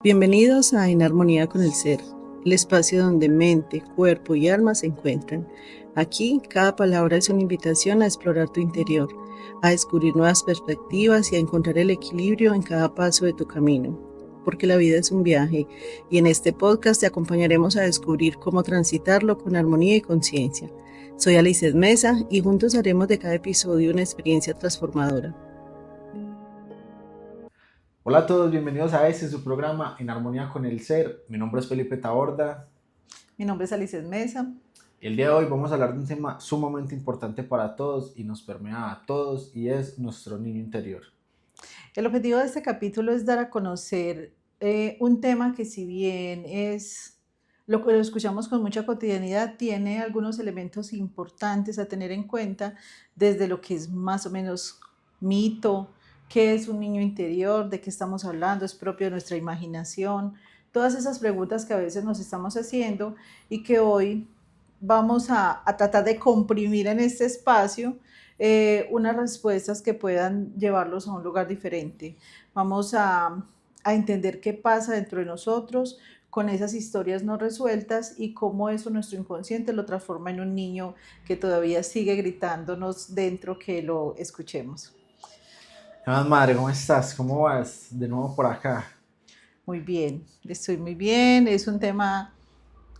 Bienvenidos a En Armonía con el Ser, el espacio donde mente, cuerpo y alma se encuentran. Aquí, cada palabra es una invitación a explorar tu interior, a descubrir nuevas perspectivas y a encontrar el equilibrio en cada paso de tu camino. Porque la vida es un viaje y en este podcast te acompañaremos a descubrir cómo transitarlo con armonía y conciencia. Soy Alice Mesa y juntos haremos de cada episodio una experiencia transformadora. Hola a todos, bienvenidos a su programa En Armonía con el Ser. Mi nombre es Felipe Taborda. Mi nombre es Alice Mesa. El día de hoy vamos a hablar de un tema sumamente importante para todos y nos permea a todos y es nuestro niño interior. El objetivo de este capítulo es dar a conocer un tema que, si bien es lo que lo escuchamos con mucha cotidianidad, tiene algunos elementos importantes a tener en cuenta, desde lo que es más o menos mito, qué es un niño interior, de qué estamos hablando, es propio de nuestra imaginación, todas esas preguntas que a veces nos estamos haciendo y que hoy vamos a tratar de comprimir en este espacio unas respuestas que puedan llevarlos a un lugar diferente. Vamos a entender qué pasa dentro de nosotros con esas historias no resueltas y cómo eso nuestro inconsciente lo transforma en un niño que todavía sigue gritándonos dentro que lo escuchemos. ¿Qué más, madre? ¿Cómo estás? ¿Cómo vas? De nuevo por acá. Muy bien, estoy muy bien. Es un tema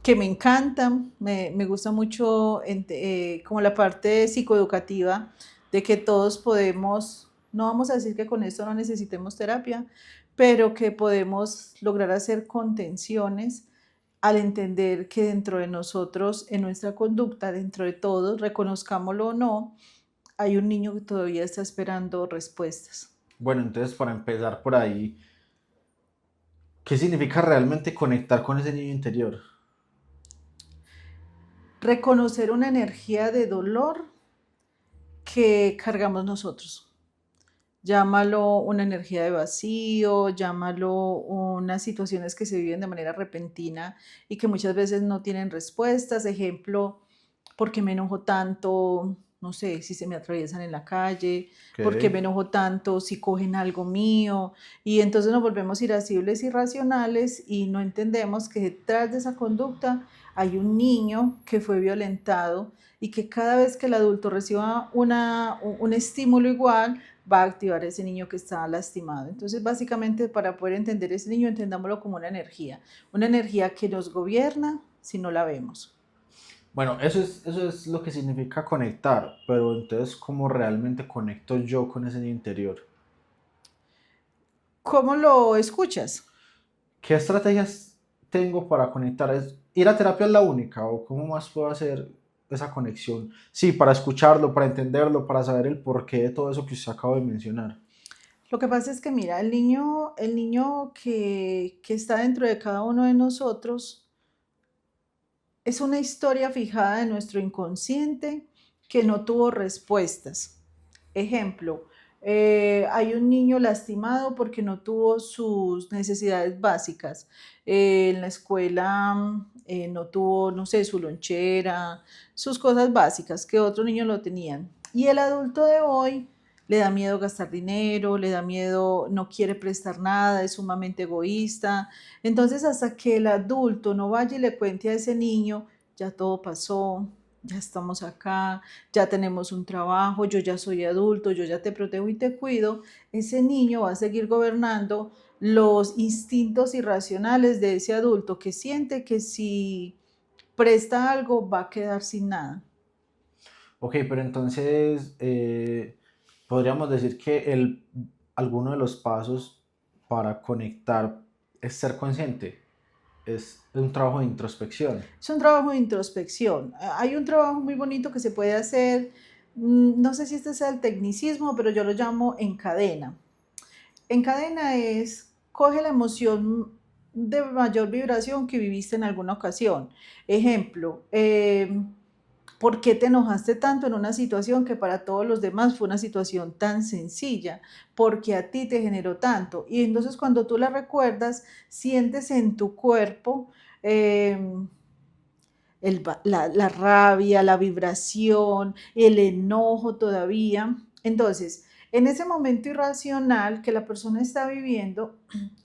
que me encanta, me gusta mucho como la parte psicoeducativa de que todos podemos, no vamos a decir que con esto no necesitemos terapia, pero que podemos lograr hacer contenciones al entender que dentro de nosotros, en nuestra conducta, dentro de todos, reconozcámoslo o no, hay un niño que todavía está esperando respuestas. Bueno, entonces para empezar por ahí, ¿qué significa realmente conectar con ese niño interior? Reconocer una energía de dolor que cargamos nosotros. Llámalo una energía de vacío, llámalo unas situaciones que se viven de manera repentina y que muchas veces no tienen respuestas. Ejemplo, ¿por qué me enojo tanto? No sé, si se me atraviesan en la calle, ¿por qué me enojo tanto si cogen algo mío? Y entonces nos volvemos irascibles, irracionales y no entendemos que detrás de esa conducta hay un niño que fue violentado y que cada vez que el adulto reciba un estímulo igual, va a activar ese niño que está lastimado. Entonces, básicamente, para poder entender ese niño, entendámoslo como una energía que nos gobierna si no la vemos. Bueno, eso es lo que significa conectar, pero entonces, ¿cómo realmente conecto yo con ese niño interior? ¿Cómo lo escuchas? ¿Qué estrategias tengo para conectar? ¿Es ir a terapia es la única o cómo más puedo hacer esa conexión? Sí, para escucharlo, para entenderlo, para saber el porqué de todo eso que usted acaba de mencionar. Lo que pasa es que, mira, el niño que está dentro de cada uno de nosotros es una historia fijada en nuestro inconsciente que no tuvo respuestas. Ejemplo, hay un niño lastimado porque no tuvo sus necesidades básicas. En la escuela no tuvo, no sé, su lonchera, sus cosas básicas que otros niños lo tenían. Y el adulto de hoy le da miedo gastar dinero, le da miedo, no quiere prestar nada, es sumamente egoísta. Entonces, hasta que el adulto no vaya y le cuente a ese niño, ya todo pasó, ya estamos acá, ya tenemos un trabajo, yo ya soy adulto, yo ya te protejo y te cuido, ese niño va a seguir gobernando los instintos irracionales de ese adulto que siente que si presta algo va a quedar sin nada. Ok, pero entonces podríamos decir que alguno de los pasos para conectar es ser consciente, es un trabajo de introspección. Es un trabajo de introspección. Hay un trabajo muy bonito que se puede hacer, no sé si este sea el tecnicismo, pero yo lo llamo en cadena. En cadena es, coge la emoción de mayor vibración que viviste en alguna ocasión. Ejemplo, ¿por qué te enojaste tanto en una situación que para todos los demás fue una situación tan sencilla? Porque a ti te generó tanto. Y entonces cuando tú la recuerdas, sientes en tu cuerpo la rabia, la vibración, el enojo todavía. Entonces, en ese momento irracional que la persona está viviendo,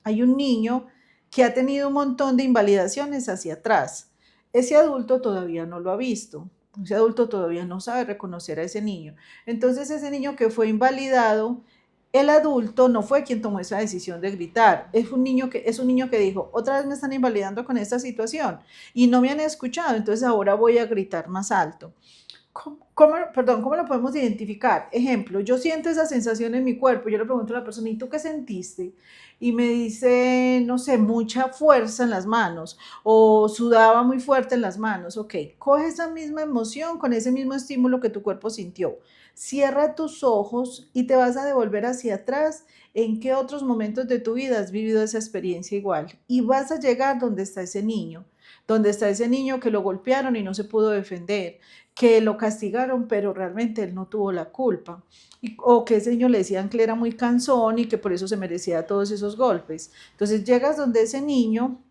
hay un niño que ha tenido un montón de invalidaciones hacia atrás. Ese adulto todavía no lo ha visto. Ese adulto todavía no sabe reconocer a ese niño. Entonces ese niño que fue invalidado, el adulto no fue quien tomó esa decisión de gritar. Es un niño que dijo, otra vez me están invalidando con esta situación y no me han escuchado, entonces ahora voy a gritar más alto. ¿Cómo lo podemos identificar? Ejemplo, yo siento esa sensación en mi cuerpo, yo le pregunto a la persona, ¿y tú qué sentiste? Y me dice, no sé, mucha fuerza en las manos o sudaba muy fuerte en las manos. Ok, coge esa misma emoción con ese mismo estímulo que tu cuerpo sintió. Cierra tus ojos y te vas a devolver hacia atrás en qué otros momentos de tu vida has vivido esa experiencia igual. Y vas a llegar donde está ese niño que lo golpearon y no se pudo defender, que lo castigaron, pero realmente él no tuvo la culpa. O que ese niño le decían que él era muy cansón y que por eso se merecía todos esos golpes. Entonces llegas donde ese niño,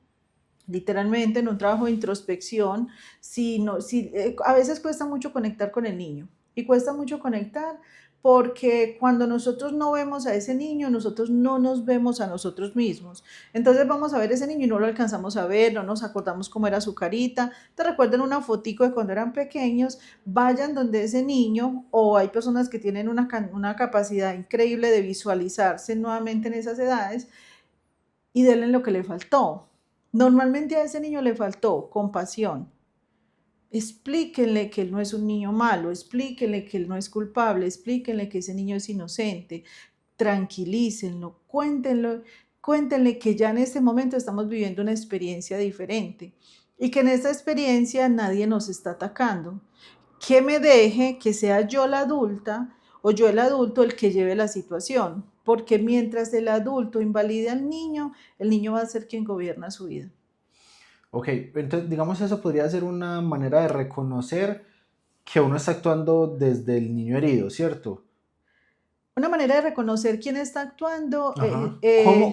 literalmente en un trabajo de introspección, a veces cuesta mucho conectar con el niño y cuesta mucho conectar porque cuando nosotros no vemos a ese niño, nosotros no nos vemos a nosotros mismos. Entonces vamos a ver a ese niño y no lo alcanzamos a ver, no nos acordamos cómo era su carita. ¿Te recuerdan una fotico de cuando eran pequeños? Vayan donde ese niño, o hay personas que tienen una capacidad increíble de visualizarse nuevamente en esas edades y denle lo que le faltó. Normalmente a ese niño le faltó compasión. Explíquenle que él no es un niño malo, explíquenle que él no es culpable, explíquenle que ese niño es inocente, tranquilícenlo, cuéntenle que ya en este momento estamos viviendo una experiencia diferente y que en esta experiencia nadie nos está atacando. Que me deje que sea yo la adulta o yo el adulto el que lleve la situación, porque mientras el adulto invalide al niño, el niño va a ser quien gobierna su vida. Ok, entonces digamos eso podría ser una manera de reconocer que uno está actuando desde el niño herido, ¿cierto? Una manera de reconocer quién está actuando, Ajá. ¿Cómo ajá,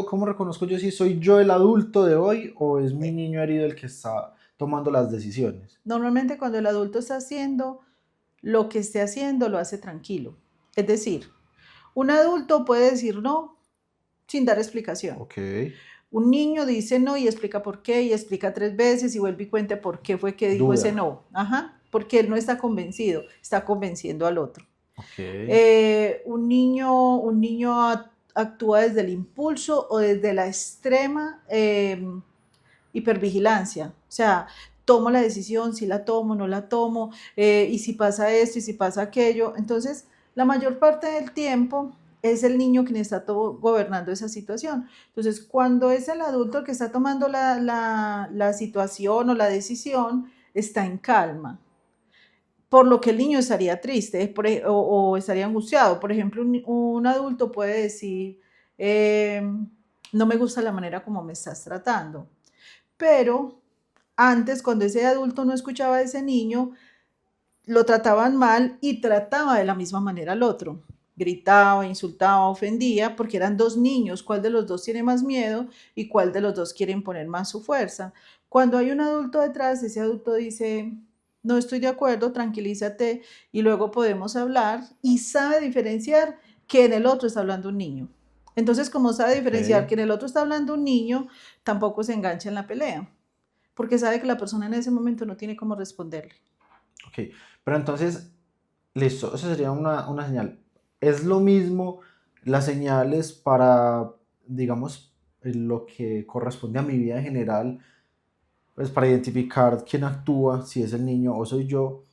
cómo reconozco yo si soy yo el adulto de hoy o es mi niño herido el que está tomando las decisiones? normalmente cuando el adulto está haciendo lo que esté haciendo, lo hace tranquilo. Es decir, un adulto puede decir no sin dar explicación. Ok, Un niño dice no y explica por qué, y explica 3 veces y vuelve y cuenta por qué fue que dijo ese duda. no. Ajá, porque él no está convencido, está convenciendo al otro. Ok, Un niño actúa desde el impulso o desde la extrema hipervigilancia. O sea, tomo la decisión, si la tomo, no la tomo, y si pasa esto, y si pasa aquello. Entonces, la mayor parte del tiempo es el niño quien está gobernando esa situación. Entonces, cuando es el adulto el que está tomando la situación o la decisión, está en calma, por lo que el niño estaría triste o estaría angustiado. Por ejemplo, un adulto puede decir, eh, no me gusta la manera como me estás tratando, pero antes, cuando ese adulto no escuchaba a ese niño, lo trataban mal y trataba de la misma manera al otro. Gritaba, insultaba, ofendía, porque eran dos niños, cuál de los dos tiene más miedo y cuál de los dos quiere imponer más su fuerza. Cuando hay un adulto detrás, ese adulto dice, no estoy de acuerdo, tranquilízate y luego podemos hablar, y sabe diferenciar que en el otro está hablando un niño. Entonces, como sabe ok, diferenciar que en el otro está hablando un niño, tampoco se engancha en la pelea, porque sabe que la persona en ese momento no tiene cómo responderle. ok. Pero entonces, listo, eso sería una señal. Es lo mismo las señales para, digamos, lo que corresponde a mi vida en general, pues para identificar quién actúa, si es el niño o soy yo,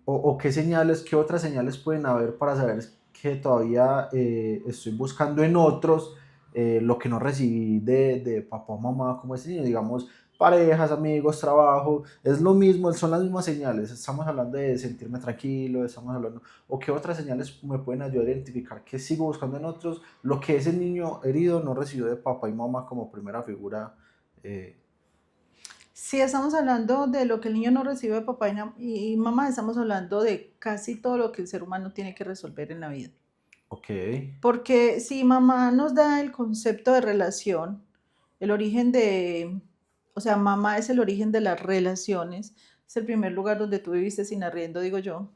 o qué señales, qué otras señales pueden haber para saber que todavía estoy buscando en otros lo que no recibí de papá o mamá como ese niño, digamos, parejas, amigos, trabajo, es lo mismo, son las mismas señales, estamos hablando de sentirme tranquilo, estamos hablando, o qué otras señales me pueden ayudar a identificar que sigo buscando en otros lo que ese niño herido no recibió de papá y mamá como primera figura. eh, Si estamos hablando de lo que el niño no recibe de papá y mamá, estamos hablando de casi todo lo que el ser humano tiene que resolver en la vida. Ok, Porque si mamá nos da el concepto de relación, el origen de, o sea, mamá es el origen de las relaciones, es el primer lugar donde tú viviste sin arriendo, digo yo.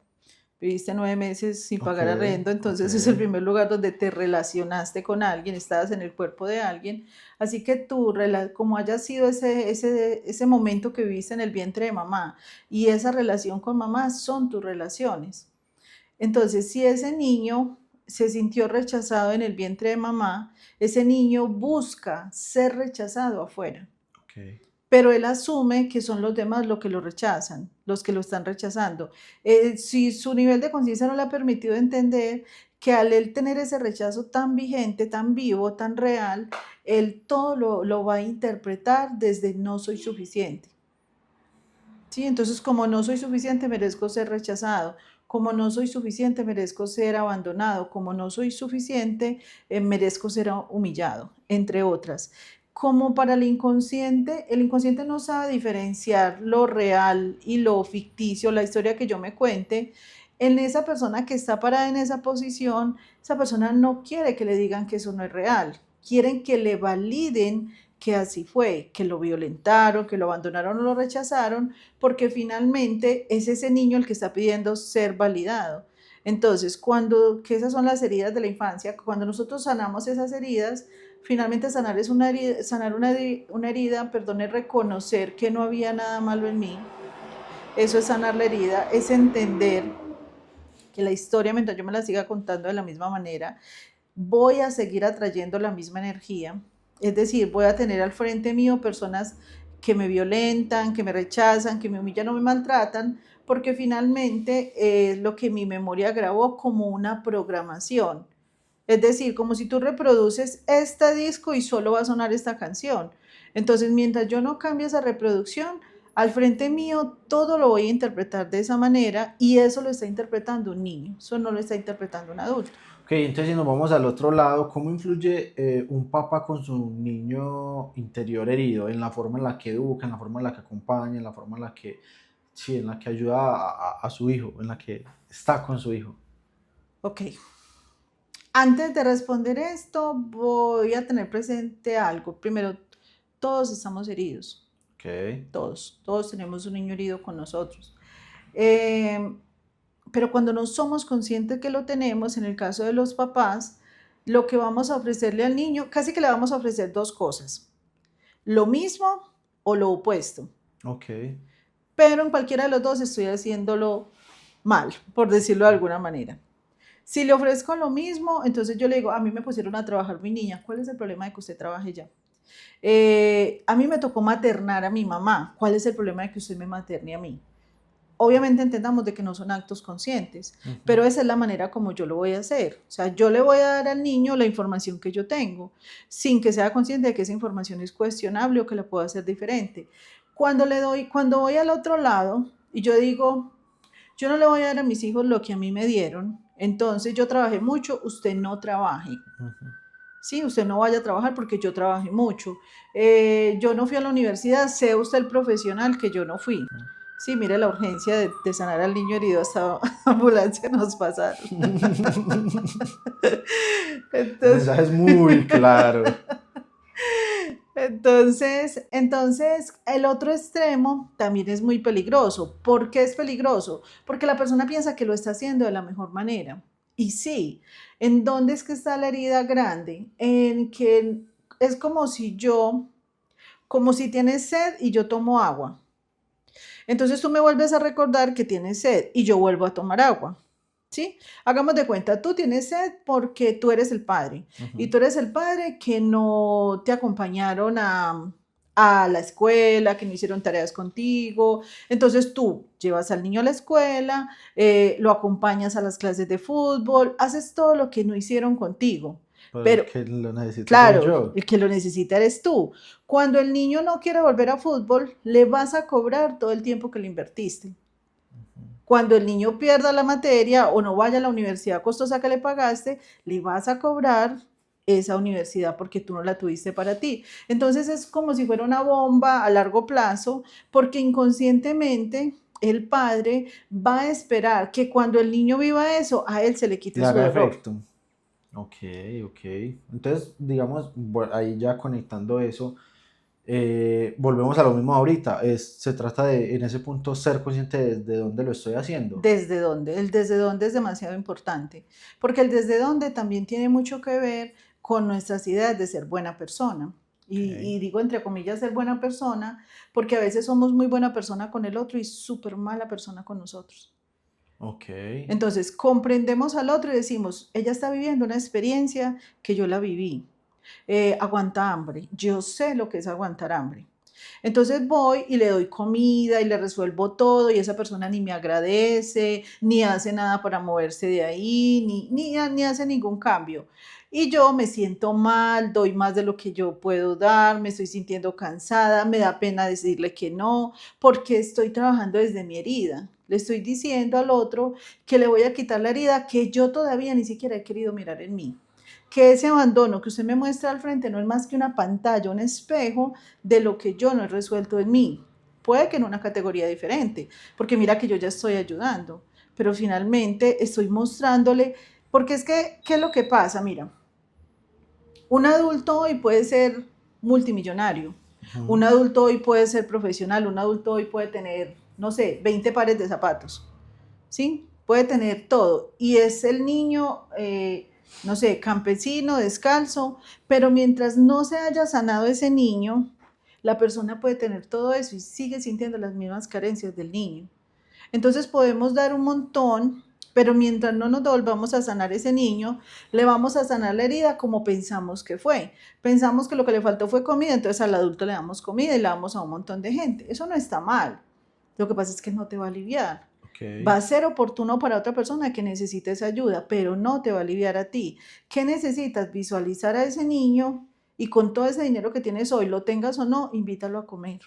viviste 9 meses sin Ok, pagar arrendo, ok. entonces es el primer lugar donde te relacionaste con alguien, estabas en el cuerpo de alguien, así que como haya sido ese momento que viviste en el vientre de mamá y esa relación con mamá son tus relaciones. Entonces, si ese niño se sintió rechazado en el vientre de mamá, ese niño busca ser rechazado afuera, Ok. pero él asume que son los demás los que lo rechazan, los que lo están rechazando. Si su nivel de conciencia no le ha permitido entender que al él tener ese rechazo tan vigente, tan vivo, tan real, él todo lo va a interpretar desde no soy suficiente. ¿Sí? Entonces, como no soy suficiente, merezco ser rechazado. Como no soy suficiente, merezco ser abandonado. Como no soy suficiente, merezco ser humillado, entre otras. Como para el inconsciente no sabe diferenciar lo real y lo ficticio, la historia que yo me cuente. En esa persona que está parada en esa posición, esa persona no quiere que le digan que eso no es real. Quieren que le validen que así fue, que lo violentaron, que lo abandonaron o lo rechazaron, porque finalmente es ese niño el que está pidiendo ser validado. Entonces, que esas son las heridas de la infancia, cuando nosotros sanamos esas heridas, finalmente sanar es sanar una herida, perdón, es reconocer que no había nada malo en mí. Eso es sanar la herida, es entender que la historia, mientras yo me la siga contando de la misma manera, voy a seguir atrayendo la misma energía. Es decir, voy a tener al frente mío personas que me violentan, que me rechazan, que me humillan o me maltratan, porque finalmente es lo que mi memoria grabó como una programación. Es decir, como si tú reproduces este disco y solo va a sonar esta canción. Entonces, mientras yo no cambie esa reproducción, al frente mío todo lo voy a interpretar de esa manera y eso lo está interpretando un niño, eso no lo está interpretando un adulto. Ok, entonces si nos vamos al otro lado, ¿cómo influye un papá con su niño interior herido en la forma en la que educa, en la forma en la que acompaña, en la forma en la que, sí, en la que ayuda a su hijo, en la que está con su hijo? Ok, antes de responder esto, voy a tener presente algo. Primero, todos estamos heridos, Ok, todos tenemos un niño herido con nosotros. Eh, pero cuando no somos conscientes que lo tenemos, en el caso de los papás, lo que vamos a ofrecerle al niño, casi que le vamos a ofrecer dos cosas, lo mismo o lo opuesto. ok. Pero en cualquiera de los dos estoy haciéndolo mal, por decirlo de alguna manera. Si le ofrezco lo mismo, entonces yo le digo, a mí me pusieron a trabajar mi niña, ¿cuál es el problema de que usted trabaje ya? A mí me tocó maternar a mi mamá, ¿cuál es el problema de que usted me materne a mí? Obviamente entendamos de que no son actos conscientes, pero esa es la manera como yo lo voy a hacer. O sea, yo le voy a dar al niño la información que yo tengo, sin que sea consciente de que esa información es cuestionable o que la puedo hacer diferente. Cuando voy al otro lado y yo digo, yo no le voy a dar a mis hijos lo que a mí me dieron, entonces yo trabajé mucho, usted no trabaje. Sí, usted no vaya a trabajar porque yo trabajé mucho. Yo no fui a la universidad, sea usted el profesional que yo no fui. Sí, mire la urgencia de sanar al niño herido, hasta ambulancia nos pasaron. El Entonces, mensaje es muy claro. entonces, el otro extremo también es muy peligroso. ¿Por qué es peligroso? Porque la persona piensa que lo está haciendo de la mejor manera. Y sí, ¿en dónde es que está la herida grande? En que es como si tienes sed y yo tomo agua. Entonces tú me vuelves a recordar que tienes sed y yo vuelvo a tomar agua. ¿Sí? Hagamos de cuenta, tú tienes sed porque tú eres el padre y tú eres el padre que no te acompañaron a la escuela, que no hicieron tareas contigo. Entonces tú llevas al niño a la escuela, lo acompañas a las clases de fútbol, haces todo lo que no hicieron contigo. Pero el Pero que lo necesita soy claro, yo. el que lo necesita eres tú. Cuando el niño no quiere volver a fútbol, le vas a cobrar todo el tiempo que le invertiste. Cuando el niño pierda la materia o no vaya a la universidad costosa que le pagaste, le vas a cobrar esa universidad porque tú no la tuviste para ti. Entonces es como si fuera una bomba a largo plazo, porque inconscientemente el padre va a esperar que cuando el niño viva eso, a él se le quite Le su haga dolor. efecto. Ok, ok. Entonces, digamos, ahí ya conectando eso, volvemos a lo mismo ahorita, se trata de en ese punto ser consciente de dónde lo estoy haciendo. ¿Desde dónde? El desde dónde es demasiado importante, porque el desde dónde también tiene mucho que ver con nuestras ideas de ser buena persona. Ok, Y digo entre comillas ser buena persona, porque a veces somos muy buena persona con el otro y súper mala persona con nosotros. ok, Entonces comprendemos al otro y decimos, ella está viviendo una experiencia que yo la viví. Aguanta hambre, yo sé lo que es aguantar hambre. Entonces voy y le doy comida y le resuelvo todo y esa persona ni me agradece, ni hace nada para moverse de ahí, ni hace ningún cambio. Y yo me siento mal, doy más de lo que yo puedo dar, me estoy sintiendo cansada, me da pena decirle que no, porque estoy trabajando desde mi herida. Le estoy diciendo al otro que le voy a quitar la herida que yo todavía ni siquiera he querido mirar en mí, que ese abandono que usted me muestra al frente no es más que una pantalla, un espejo de lo que yo no he resuelto en mí. Puede que en una categoría diferente, porque mira que yo ya estoy ayudando, pero finalmente estoy mostrándole, porque es que, ¿qué es lo que pasa? Mira, un adulto hoy puede ser multimillonario, un ujú, adulto hoy puede ser profesional, un adulto hoy puede tener, no sé, 20 pares de zapatos, ¿sí? Puede tener todo. Y es el niño, no sé, campesino, descalzo, pero mientras no se haya sanado ese niño, la persona puede tener todo eso y sigue sintiendo las mismas carencias del niño. Entonces podemos dar un montón, pero mientras no nos volvamos a sanar ese niño, le vamos a sanar la herida como pensamos que fue. Pensamos que lo que le faltó fue comida, entonces al adulto le damos comida y le damos a un montón de gente. Eso no está mal. Lo que pasa es que no te va a aliviar. ok. Va a ser oportuno para otra persona que necesite esa ayuda, pero no te va a aliviar a ti. ¿Qué necesitas? Visualizar a ese niño y con todo ese dinero que tienes hoy, lo tengas o no, invítalo a comer.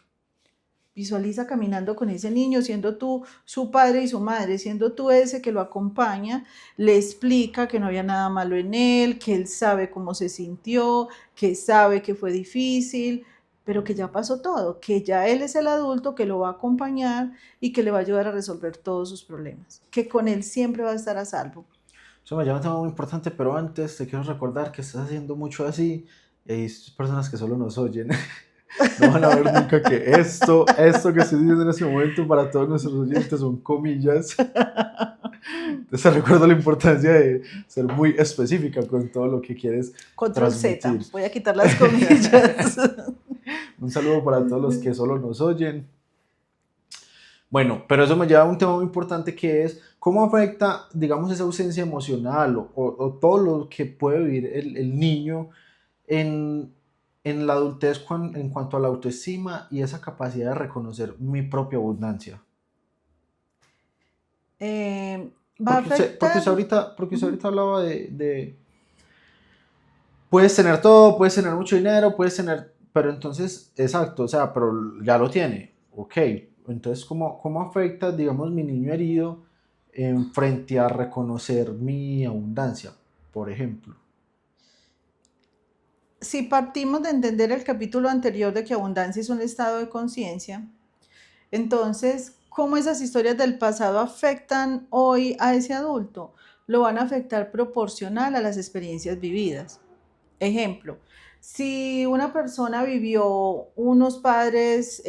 Visualiza caminando con ese niño, siendo tú su padre y su madre, siendo tú ese que lo acompaña, le explica que no había nada malo en él, que él sabe cómo se sintió, que sabe que fue difícil, pero que ya pasó todo, que ya él es el adulto que lo va a acompañar y que le va a ayudar a resolver todos sus problemas, que con él siempre va a estar a salvo. Eso me llama un tema muy importante, pero antes te quiero recordar que estás haciendo mucho así y hay personas que solo nos oyen. No van a ver nunca que esto que estoy diciendo en este momento para todos nuestros oyentes son comillas. Te recuerdo la importancia de ser muy específica con todo lo que quieres Control Z, transmitir. voy a quitar las comillas. Un saludo para todos los que solo nos oyen. Bueno, pero eso me lleva a un tema muy importante que es cómo afecta, digamos, esa ausencia emocional o todo lo que puede vivir el niño en, en la adultez en cuanto a la autoestima y esa capacidad de reconocer mi propia abundancia. Va a afectar. Porque usted ahorita hablaba puedes tener todo, puedes tener mucho dinero, puedes tener, pero entonces, exacto, o sea, pero ya lo tiene, ok. Entonces, ¿cómo afecta, digamos, mi niño herido en frente a reconocer mi abundancia, por ejemplo? Si partimos de entender el capítulo anterior de que abundancia es un estado de conciencia, entonces, ¿cómo esas historias del pasado afectan hoy a ese adulto? Lo van a afectar proporcional a las experiencias vividas. Ejemplo, si una persona vivió unos padres,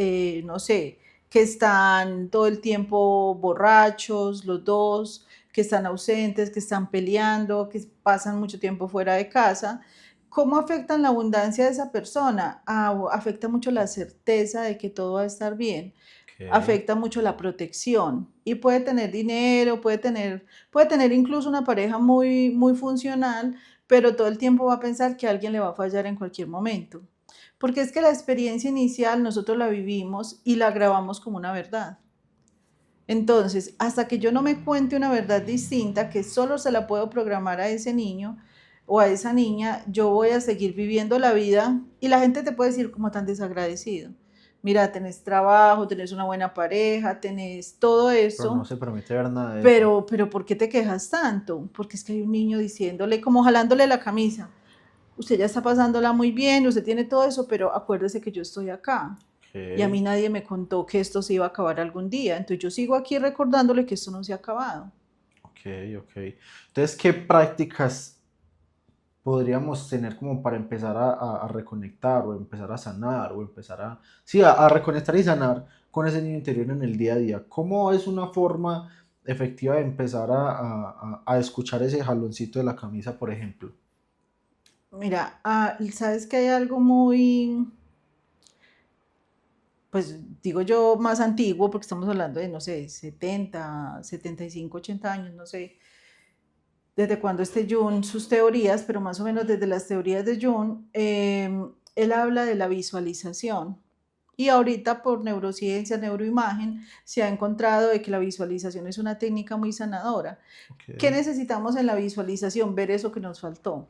no sé, que están todo el tiempo borrachos, los dos, que están ausentes, que están peleando, que pasan mucho tiempo fuera de casa, ¿cómo afectan la abundancia de esa persona? Afecta mucho la certeza de que todo va a estar bien, Ok, afecta mucho la protección y puede tener dinero, puede tener incluso una pareja muy, muy funcional, pero todo el tiempo va a pensar que alguien le va a fallar en cualquier momento. Porque es que la experiencia inicial nosotros la vivimos y la grabamos como una verdad. Entonces, hasta que yo no me cuente una verdad distinta, que solo se la puedo programar a ese niño o a esa niña, yo voy a seguir viviendo la vida y la gente te puede decir como tan desagradecido. Mira, tenés trabajo, tenés una buena pareja, tenés todo pero no eso, se permite ver nada de eso. pero ¿por qué te quejas tanto? Porque es que hay un niño diciéndole, como jalándole la camisa, usted ya está pasándola muy bien, usted tiene todo eso, pero acuérdese que yo estoy acá. Y a Ok, mí nadie me contó que esto se iba a acabar algún día. Entonces yo sigo aquí recordándole que esto no se ha acabado. ok, ok. Entonces, ¿qué prácticas podríamos tener como para empezar a reconectar o empezar a sanar o empezar a, sí, a reconectar y sanar con ese niño interior en el día a día? ¿Cómo es una forma efectiva de empezar a escuchar ese jaloncito de la camisa, por ejemplo? Mira, sabes que hay algo muy, pues digo yo, más antiguo, porque estamos hablando de, no sé, 75, 80 años, no sé desde cuándo esté Jung sus teorías, pero más o menos desde las teorías de Jung, él habla de la visualización. Y ahorita por neurociencia, neuroimagen, se ha encontrado de que la visualización es una técnica muy sanadora. ¿Qué Ok, necesitamos en la visualización? Ver eso que nos faltó.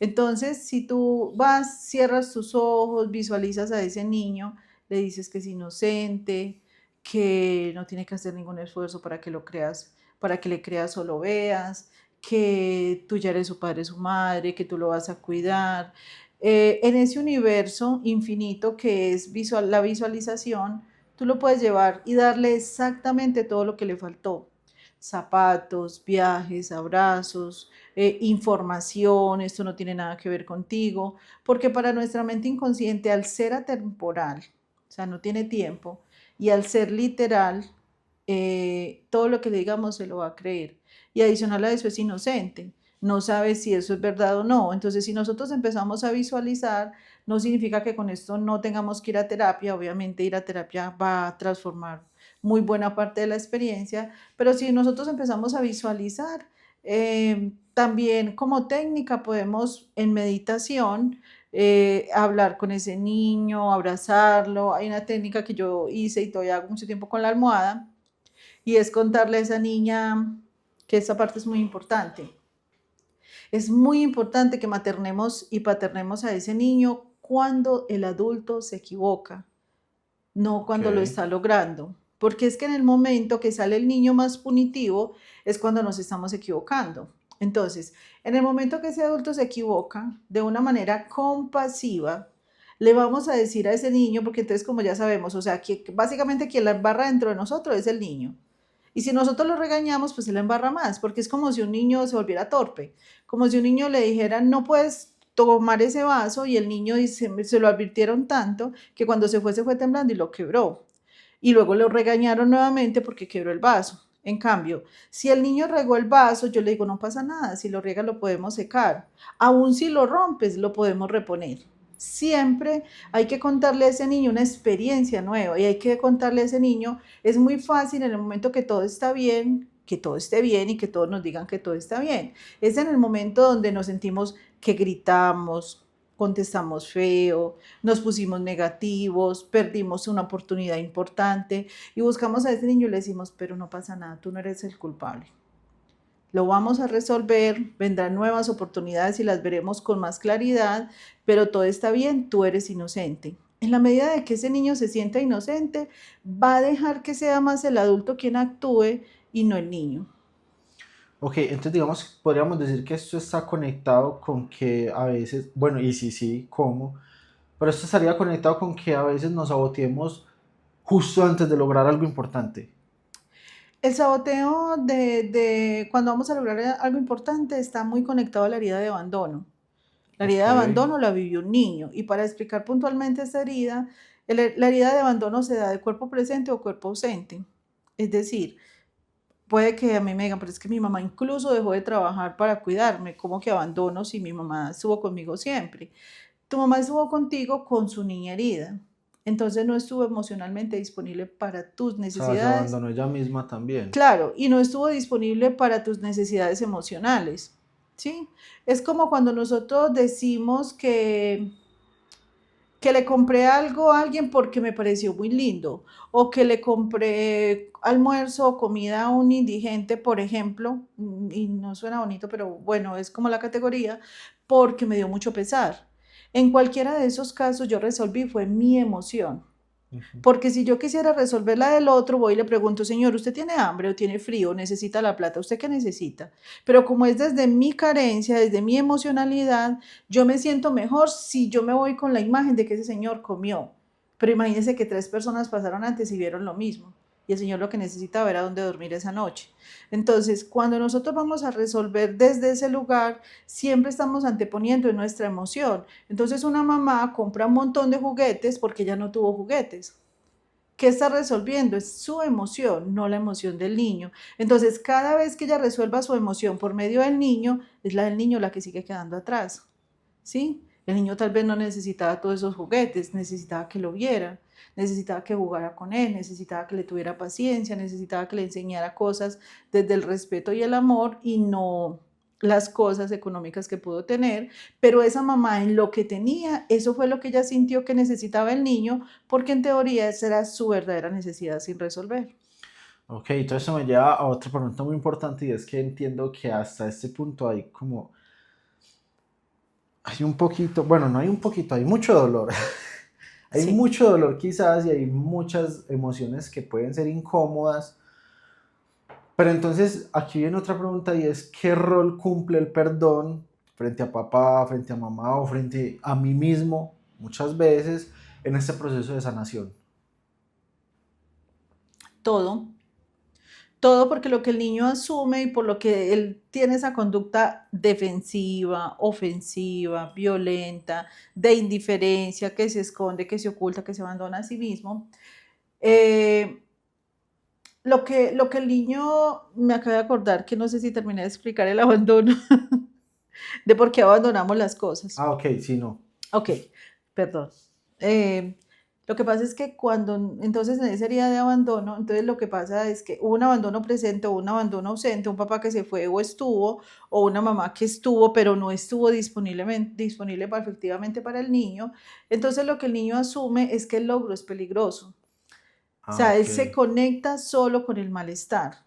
Entonces, si tú vas, cierras tus ojos, visualizas a ese niño, le dices que es inocente, que no tiene que hacer ningún esfuerzo para que lo creas, para que le creas o lo veas, que tú ya eres su padre, su madre, que tú lo vas a cuidar. En ese universo infinito que es la visualización, tú lo puedes llevar y darle exactamente todo lo que le faltó. Zapatos, viajes, abrazos, información, esto no tiene nada que ver contigo, porque para nuestra mente inconsciente, al ser atemporal, o sea, no tiene tiempo, y al ser literal, todo lo que le digamos se lo va a creer. Y adicional a eso es inocente, no sabe si eso es verdad o no. Entonces, si nosotros empezamos a visualizar, no significa que con esto no tengamos que ir a terapia, obviamente ir a terapia va a transformar muy buena parte de la experiencia, pero si nosotros empezamos a visualizar, también como técnica podemos en meditación hablar con ese niño, abrazarlo. Hay una técnica que yo hice y todavía hago mucho tiempo con la almohada y es contarle a esa niña que esa parte es muy importante. Es muy importante que maternemos y paternemos a ese niño cuando el adulto se equivoca, no ok. cuando lo está logrando. Porque es que en el momento que sale el niño más punitivo es cuando nos estamos equivocando. Entonces, en el momento que ese adulto se equivoca de una manera compasiva, le vamos a decir a ese niño, porque entonces como ya sabemos, o sea, que básicamente quien la embarra dentro de nosotros es el niño. Y si nosotros lo regañamos, pues se la embarra más, porque es como si un niño se volviera torpe, como si un niño le dijera, no puedes tomar ese vaso y el niño dice, se lo advirtieron tanto que cuando se fue temblando y lo quebró. Y luego lo regañaron nuevamente porque quebró el vaso. En cambio, si el niño regó el vaso, yo le digo, no pasa nada, si lo riega lo podemos secar. Aún si lo rompes, lo podemos reponer. Siempre hay que contarle a ese niño una experiencia nueva y hay que contarle a ese niño, es muy fácil en el momento que todo está bien, que todo esté bien y que todos nos digan que todo está bien. Es en el momento donde nos sentimos que gritamos, contestamos feo, nos pusimos negativos, perdimos una oportunidad importante y buscamos a ese niño y le decimos, pero no pasa nada, tú no eres el culpable. Lo vamos a resolver, vendrán nuevas oportunidades y las veremos con más claridad, pero todo está bien, tú eres inocente. En la medida de que ese niño se sienta inocente, va a dejar que sea más el adulto quien actúe y no el niño. Ok, entonces digamos, podríamos decir que esto está conectado con que a veces, bueno, y sí, sí, ¿cómo? Pero esto estaría conectado con que a veces nos saboteemos justo antes de lograr algo importante. El saboteo de cuando vamos a lograr algo importante está muy conectado a la herida de abandono. La herida Ok, de abandono la vivió un niño y para explicar puntualmente esta herida, la herida de abandono se da de cuerpo presente o cuerpo ausente. Es decir, puede que a mí me digan, pero es que mi mamá incluso dejó de trabajar para cuidarme, ¿cómo que abandono si mi mamá estuvo conmigo siempre? Tu mamá estuvo contigo con su niña herida, entonces no estuvo emocionalmente disponible para tus o sea, se necesidades. abandonó ella misma también. Claro, y no estuvo disponible para tus necesidades emocionales, ¿sí? Es como cuando nosotros decimos que le compré algo a alguien porque me pareció muy lindo, o que le compré almuerzo o comida a un indigente, por ejemplo, y no suena bonito, pero bueno, es como la categoría, porque me dio mucho pesar. En cualquiera de esos casos yo resolví, fue mi emoción. Ujú. Porque si yo quisiera resolver la del otro, voy y le pregunto, señor, ¿usted tiene hambre o tiene frío? ¿Necesita la plata? ¿Usted qué necesita? Pero como es desde mi carencia, desde mi emocionalidad, yo me siento mejor si yo me voy con la imagen de que ese señor comió. Pero imagínense que tres personas pasaron antes y vieron lo mismo. y el Señor lo que necesitaba era dónde dormir esa noche. Entonces, cuando nosotros vamos a resolver desde ese lugar, siempre estamos anteponiendo en nuestra emoción. Entonces, una mamá compra un montón de juguetes porque ella no tuvo juguetes. ¿Qué está resolviendo? Es su emoción, no la emoción del niño. Entonces, cada vez que ella resuelva su emoción por medio del niño, es la del niño la que sigue quedando atrás. ¿Sí? El niño tal vez no necesitaba todos esos juguetes, necesitaba que lo viera, necesitaba que jugara con él, necesitaba que le tuviera paciencia, necesitaba que le enseñara cosas desde el respeto y el amor y no las cosas económicas que pudo tener, pero esa mamá en lo que tenía, eso fue lo que ella sintió que necesitaba el niño, porque en teoría esa era su verdadera necesidad sin resolver. Ok, entonces eso me lleva a otra pregunta muy importante y es que entiendo que hasta este punto hay como, hay un poquito, bueno, no hay un poquito, hay mucho dolor. Hay Sí. mucho dolor quizás y hay muchas emociones que pueden ser incómodas. Pero entonces aquí viene otra pregunta y es, ¿qué rol cumple el perdón frente a papá, frente a mamá o frente a mí mismo muchas veces en este proceso de sanación? Todo, todo porque lo que el niño asume y por lo que él tiene esa conducta defensiva, ofensiva, violenta, de indiferencia, que se esconde, que se oculta, que se abandona a sí mismo, eh, lo que el niño me acaba de acordar, que no sé si terminé de explicar el abandono, de por qué abandonamos las cosas. Ah, ok, sí, no. Ok, perdón. Eh, lo que pasa es que entonces en esa herida de abandono, entonces lo que pasa es que hubo un abandono presente o un abandono ausente, un papá que se fue o estuvo, o una mamá que estuvo, pero no estuvo disponible efectivamente para el niño. Entonces lo que el niño asume es que el logro es peligroso. O Ah, sea, él ok. se conecta solo con el malestar.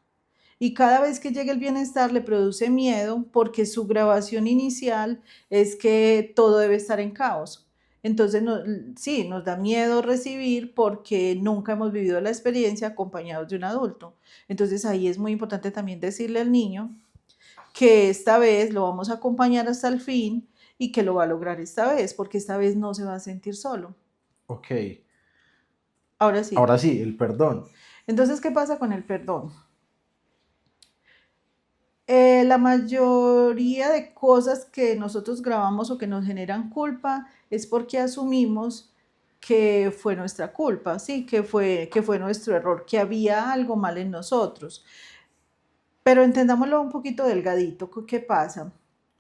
Y cada vez que llega el bienestar le produce miedo porque su grabación inicial es que todo debe estar en caos. Entonces, sí, nos da miedo recibir porque nunca hemos vivido la experiencia acompañados de un adulto. Entonces, ahí es muy importante también decirle al niño que esta vez lo vamos a acompañar hasta el fin y que lo va a lograr esta vez, porque esta vez no se va a sentir solo. Ok. Ahora sí. Ahora sí, el perdón. Entonces, ¿qué pasa con el perdón? La mayoría de cosas que nosotros grabamos o que nos generan culpa es porque asumimos que fue nuestra culpa, sí, que fue nuestro error, que había algo mal en nosotros. Pero entendámoslo un poquito delgadito. ¿Qué pasa?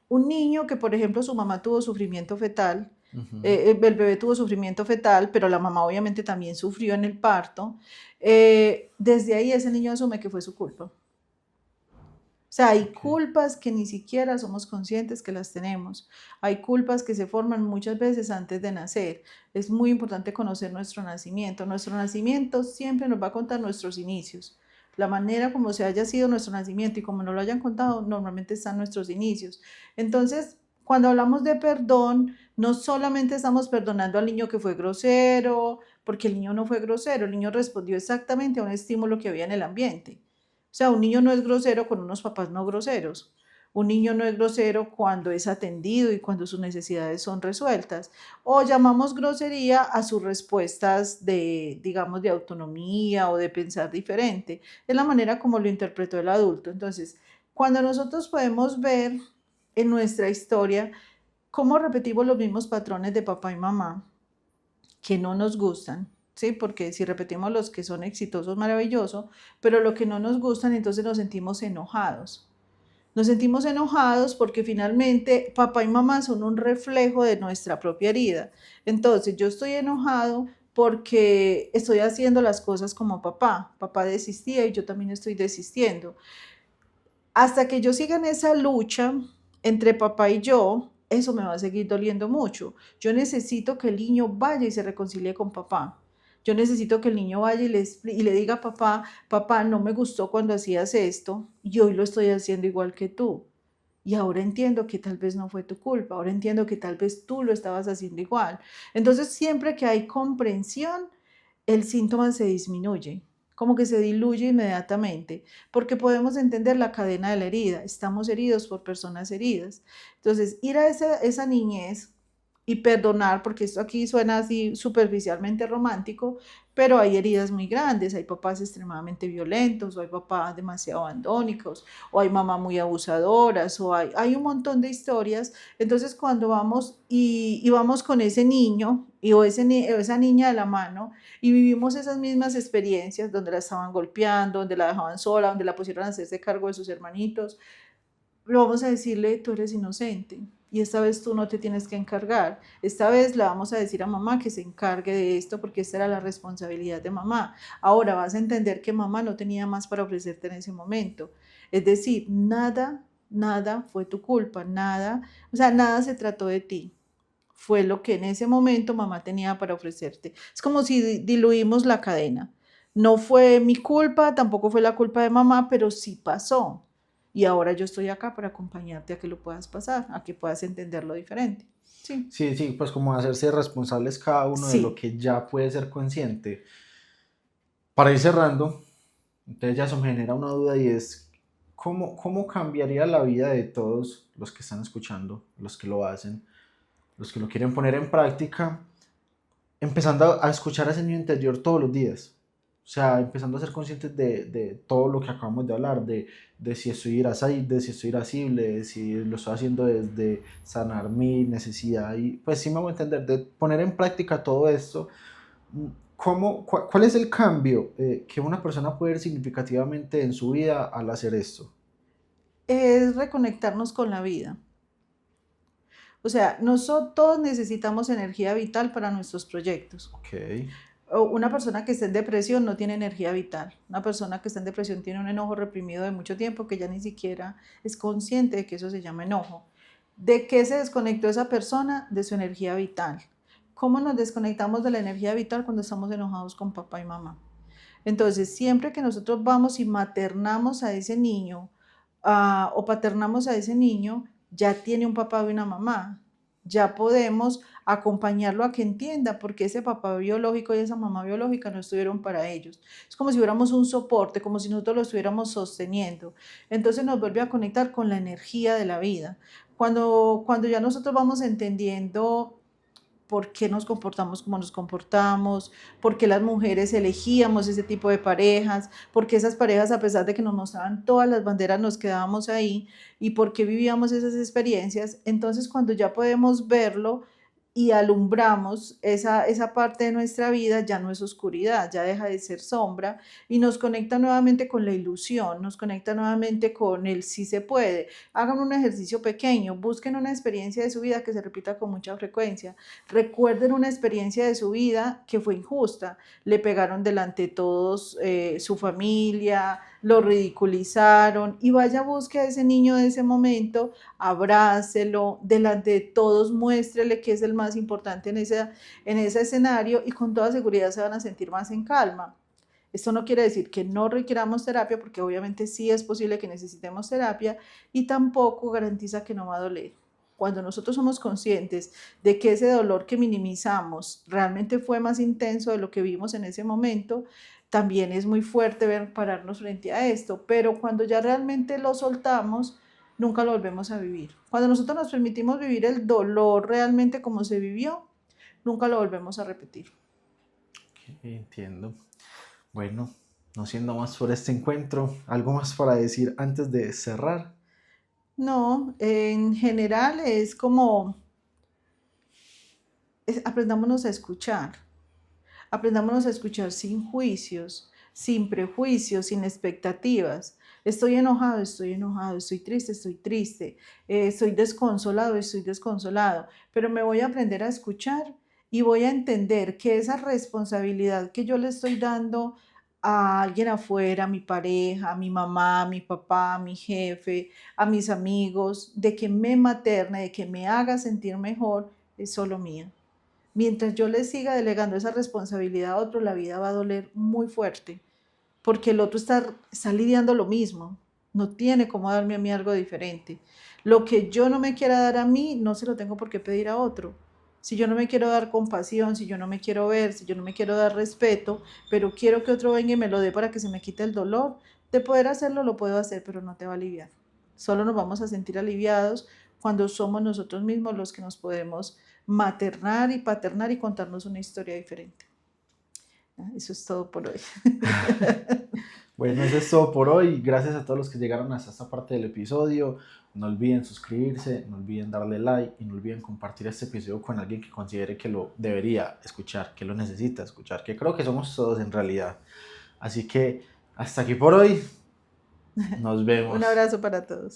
Un niño que, por ejemplo, su mamá tuvo sufrimiento fetal, Ujú. el bebé tuvo sufrimiento fetal, pero la mamá obviamente también sufrió en el parto, desde ahí ese niño asume que fue su culpa. O sea, hay Ok. culpas que ni siquiera somos conscientes que las tenemos. Hay culpas que se forman muchas veces antes de nacer. Es muy importante conocer nuestro nacimiento. Nuestro nacimiento siempre nos va a contar nuestros inicios. La manera como se haya sido nuestro nacimiento y como nos lo hayan contado, normalmente están nuestros inicios. Entonces, cuando hablamos de perdón, no solamente estamos perdonando al niño que fue grosero, porque el niño no fue grosero, el niño respondió exactamente a un estímulo que había en el ambiente. O sea, un niño no es grosero con unos papás no groseros. Un niño no es grosero cuando es atendido y cuando sus necesidades son resueltas. O llamamos grosería a sus respuestas de, digamos, de autonomía o de pensar diferente. Es la manera como lo interpretó el adulto. Entonces, cuando nosotros podemos ver en nuestra historia cómo repetimos los mismos patrones de papá y mamá que no nos gustan, ¿sí? Porque si repetimos los que son exitosos, maravilloso, pero lo que no nos gustan, entonces nos sentimos enojados. Nos sentimos enojados porque finalmente papá y mamá son un reflejo de nuestra propia herida. Entonces yo estoy enojado porque estoy haciendo las cosas como papá. Papá desistía y yo también estoy desistiendo. Hasta que yo siga en esa lucha entre papá y yo, eso me va a seguir doliendo mucho. Yo necesito que el niño vaya y se reconcilie con papá. Yo necesito que el niño vaya y le diga a papá, papá, no me gustó cuando hacías esto y hoy lo estoy haciendo igual que tú. Y ahora entiendo que tal vez no fue tu culpa, ahora entiendo que tal vez tú lo estabas haciendo igual. Entonces, siempre que hay comprensión, el síntoma se disminuye, como que se diluye inmediatamente, porque podemos entender la cadena de la herida. Estamos heridos por personas heridas. Entonces, ir a esa niñez y perdonar, porque esto aquí suena así superficialmente romántico, pero hay heridas muy grandes, hay papás extremadamente violentos, o hay papás demasiado abandónicos, o hay mamás muy abusadoras, hay un montón de historias. Entonces cuando vamos y vamos con ese niño o esa niña de la mano y vivimos esas mismas experiencias donde la estaban golpeando, donde la dejaban sola, donde la pusieron a hacerse cargo de sus hermanitos, lo vamos a decirle, tú eres inocente y esta vez tú no te tienes que encargar. Esta vez le vamos a decir a mamá que se encargue de esto porque esta era la responsabilidad de mamá. Ahora vas a entender que mamá no tenía más para ofrecerte en ese momento. Es decir, nada, nada fue tu culpa, nada, o sea, nada se trató de ti. Fue lo que en ese momento mamá tenía para ofrecerte. Es como si diluimos la cadena. No fue mi culpa, tampoco fue la culpa de mamá, pero sí pasó. Y ahora yo estoy acá para acompañarte a que lo puedas pasar, a que puedas entenderlo diferente. Sí, Sí, sí, pues como hacerse responsables cada uno de lo sí. que ya puede ser consciente. Para ir cerrando, entonces ya eso me genera una duda y es, ¿cómo cambiaría la vida de todos los que están escuchando, los que lo hacen, los que lo quieren poner en práctica, empezando a escuchar a ese niño interior todos los días? O sea, empezando a ser conscientes de todo lo que acabamos de hablar, de si estoy irascible, de si estoy irascible, de si lo estoy haciendo desde sanar mi necesidad. Y pues sí me voy a entender, de poner en práctica todo esto. ¿Cuál es el cambio que una persona puede ver significativamente en su vida al hacer esto? Es reconectarnos con la vida. O sea, nosotros todos necesitamos energía vital para nuestros proyectos. Ok, Una persona que está en depresión no tiene energía vital. Una persona que está en depresión tiene un enojo reprimido de mucho tiempo que ya ni siquiera es consciente de que eso se llama enojo. ¿De qué se desconectó esa persona? De su energía vital. ¿Cómo nos desconectamos de la energía vital cuando estamos enojados con papá y mamá? Entonces, siempre que nosotros vamos y maternamos a ese niño o paternamos a ese niño, ya tiene un papá y una mamá. Ya podemos acompañarlo a que entienda por qué ese papá biológico y esa mamá biológica no estuvieron para ellos. Es como si fuéramos un soporte, como si nosotros lo estuviéramos sosteniendo. Entonces nos vuelve a conectar con la energía de la vida. Cuando ya nosotros vamos entendiendo por qué nos comportamos como nos comportamos, por qué las mujeres elegíamos ese tipo de parejas, por qué esas parejas, a pesar de que nos mostraban todas las banderas, nos quedábamos ahí y por qué vivíamos esas experiencias. Entonces, cuando ya podemos verlo y alumbramos esa parte de nuestra vida, ya no es oscuridad, ya deja de ser sombra y nos conecta nuevamente con la ilusión, nos conecta nuevamente con el sí se puede. Hagan un ejercicio pequeño, busquen una experiencia de su vida que se repita con mucha frecuencia. Recuerden una experiencia de su vida que fue injusta. Le pegaron delante de todos su familia, lo ridiculizaron y vaya, busque a ese niño de ese momento, abrácelo, delante de todos muéstrele que es el más importante en ese escenario y con toda seguridad se van a sentir más en calma. Esto no quiere decir que no requiramos terapia, porque obviamente sí es posible que necesitemos terapia y tampoco garantiza que no va a doler. Cuando nosotros somos conscientes de que ese dolor que minimizamos realmente fue más intenso de lo que vimos en ese momento, también es muy fuerte ver pararnos frente a esto, pero cuando ya realmente lo soltamos, nunca lo volvemos a vivir. Cuando nosotros nos permitimos vivir el dolor realmente como se vivió, nunca lo volvemos a repetir. entiendo. Bueno, no siendo más por este encuentro, ¿algo más para decir antes de cerrar? No, en general es como aprendámonos a escuchar. Aprendámonos a escuchar sin juicios, sin prejuicios, sin expectativas. Estoy enojado, estoy triste, estoy desconsolado, estoy desconsolado, pero me voy a aprender a escuchar y voy a entender que esa responsabilidad que yo le estoy dando a alguien afuera, a mi pareja, a mi mamá, a mi papá, a mi jefe, a mis amigos, de que me materne, de que me haga sentir mejor, es solo mía. Mientras yo le siga delegando esa responsabilidad a otro, la vida va a doler muy fuerte, porque el otro está lidiando lo mismo, no tiene cómo darme a mí algo diferente. Lo que yo no me quiera dar a mí, no se lo tengo por qué pedir a otro. Si yo no me quiero dar compasión, si yo no me quiero ver, si yo no me quiero dar respeto, pero quiero que otro venga y me lo dé para que se me quite el dolor, de poder hacerlo lo puedo hacer, pero no te va a aliviar. Solo nos vamos a sentir aliviados cuando somos nosotros mismos los que nos podemos maternar y paternar y contarnos una historia diferente. Eso es todo por hoy. Bueno, eso es todo por hoy. Gracias a todos los que llegaron hasta esta parte del episodio. No olviden suscribirse, no olviden darle like y no olviden compartir este episodio con alguien que considere que lo debería escuchar, que lo necesita escuchar, que creo que somos todos en realidad. Así que hasta aquí por hoy. Nos vemos. Un abrazo para todos.